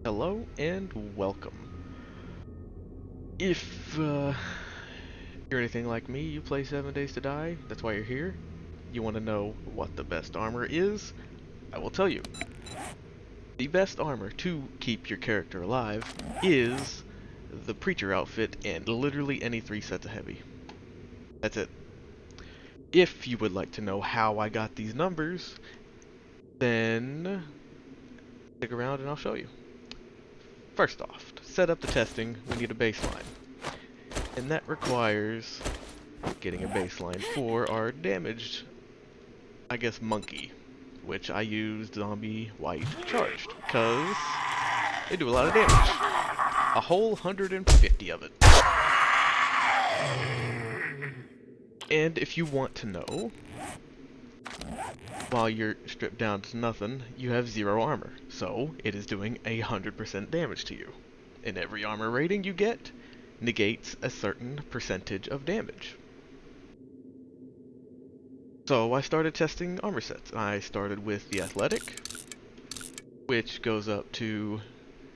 Hello and welcome. If you're anything like me, you play 7 Days to Die, that's why you're here. You want to know what the best armor is? I will tell you. The best armor to keep your character alive is the Preacher outfit and literally any 3 sets of heavy. That's it. If you would like to know how I got these numbers, then stick around and I'll show you. First off, to set up the testing, we need a baseline. And that requires getting a baseline for our damaged, I guess, monkey, which I used zombie white charged, because they do a lot of damage. A whole 150 of it. And if you want to know, while you're stripped down to nothing, you have 0 armor, so it is doing 100% damage to you. And every armor rating you get negates a certain percentage of damage. So I started testing armor sets. I started with the Athletic, which goes up to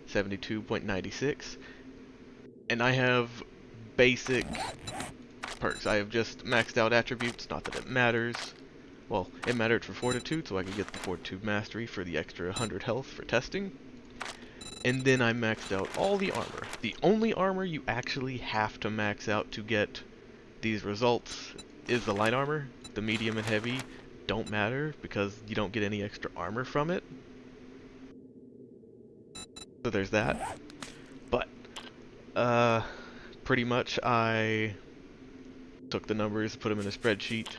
72.96, and I have basic perks. I have just maxed out attributes, not that it matters. Well, it mattered for Fortitude, so I could get the Fortitude Mastery for the extra 100 health for testing. And then I maxed out all the armor. The only armor you actually have to max out to get these results is the light armor. The medium and heavy don't matter because you don't get any extra armor from it. So there's that. But, pretty much I took the numbers, put them in a spreadsheet,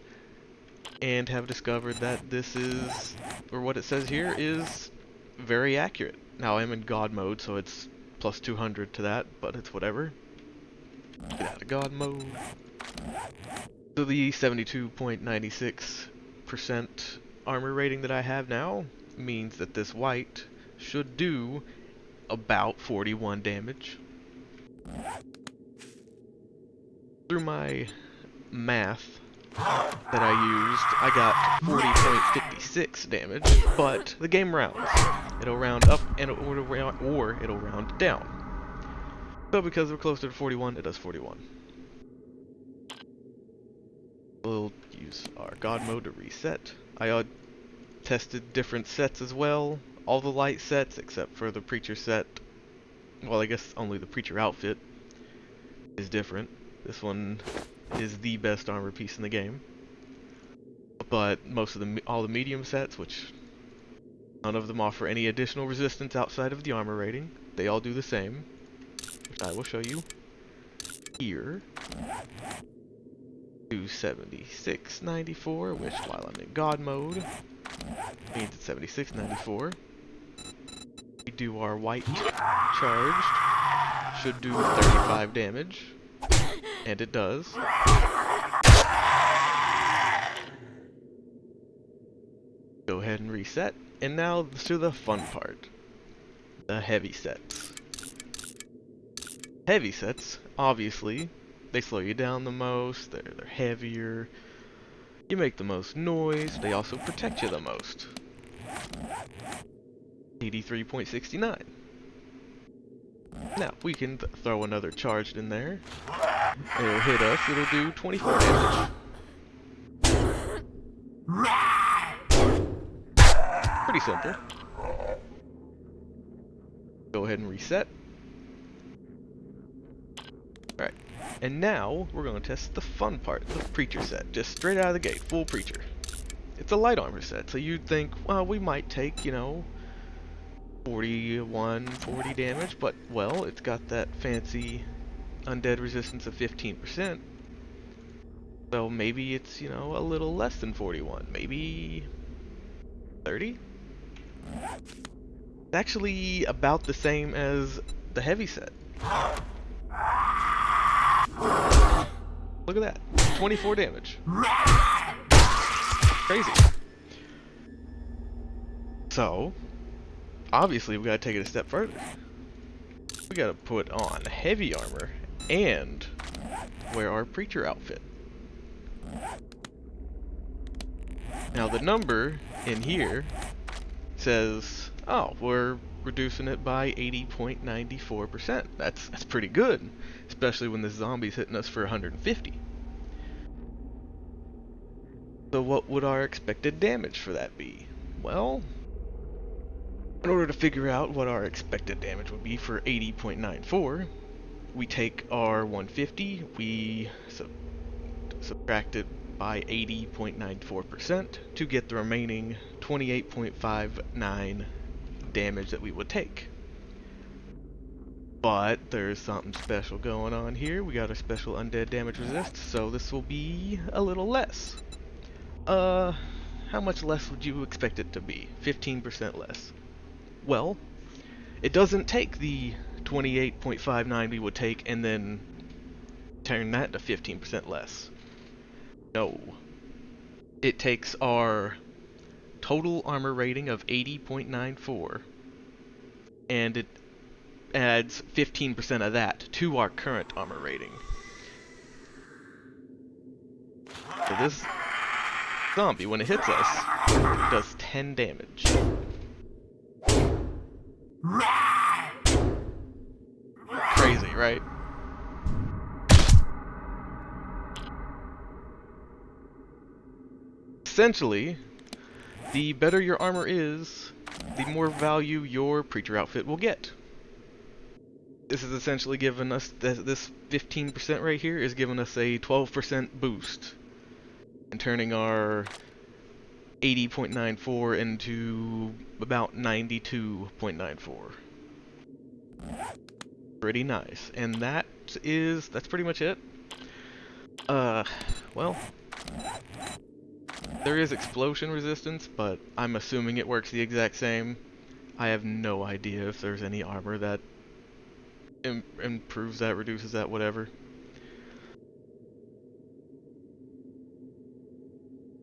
and have discovered that this is, or what it says here, is very accurate. Now I'm in God mode, so it's plus 200 to that, but it's whatever. Get out of God mode. So the 72.96% armor rating that I have now means that this white should do about 41 damage. Through my math that I used, I got 40.56 damage, but the game rounds. It'll round up and it'll round down. So because we're closer to 41, it does 41. We'll use our God mode to reset. I tested different sets as well. All the light sets except for the Preacher set. Well, I guess only the Preacher outfit is different. This one is the best armor piece in the game. But most of all the medium sets, which none of them offer any additional resistance outside of the armor rating. They all do the same, which I will show you here. 276.94, which while I'm in God mode means it's 76.94. We do our white charged, should do 35 damage, and it does. Go ahead and reset, and now to the fun part, the heavy sets. Heavy sets, obviously, they slow you down the most, they're heavier, you make the most noise, they also protect you the most. 83.69. Now, we can throw another charged in there. It'll hit us, it'll do 24 damage. Pretty simple. Go ahead and reset. Alright, and now we're going to test the fun part, the Preacher set, just straight out of the gate, full Preacher. It's a light armor set, so you'd think, well, we might take, 40 damage, but, well, it's got that fancy undead resistance of 15%, so maybe it's, a little less than 41, maybe 30? It's actually about the same as the heavy set. Look at that, 24 damage. Crazy. So, obviously we gotta take it a step further. We gotta put on heavy armor and wear our Preacher outfit. Now the number in here says, oh, we're reducing it by 80.94%. That's pretty good, especially when the zombie's hitting us for 150. So what would our expected damage for that be? Well, in order to figure out what our expected damage would be for 80.94, we take our 150, we subtract it by 80.94% to get the remaining 28.59 damage that we would take. But there's something special going on here. We got a special undead damage resist, so this will be a little less. How much less would you expect it to be? 15% less. Well, it doesn't take the 28.59 we would take and then turn that to 15% less. No. It takes our total armor rating of 80.94 and it adds 15% of that to our current armor rating. So this zombie, when it hits us, does 10 damage. Crazy, right? Essentially, the better your armor is, the more value your preacher outfit will get. This is essentially giving us, this 15% right here is giving us a 12% boost and turning our 80.94 into about 92.94. Pretty nice. And that's pretty much it. Well, there is explosion resistance, but I'm assuming it works the exact same. I have no idea if there's any armor that improves that, reduces that, whatever.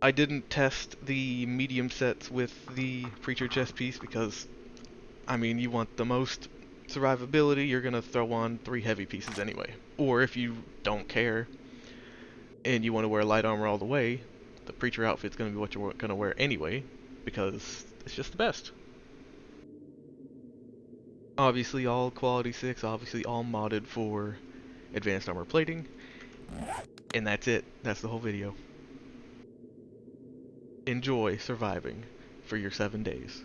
I didn't test the medium sets with the Preacher chest piece because, I mean, you want the most survivability, you're gonna throw on 3 heavy pieces anyway. Or if you don't care and you want to wear light armor all the way, the Preacher outfit's gonna be what you're gonna wear anyway because it's just the best. Obviously all quality 6, obviously all modded for advanced armor plating, and that's it. That's the whole video. Enjoy surviving for your 7 days.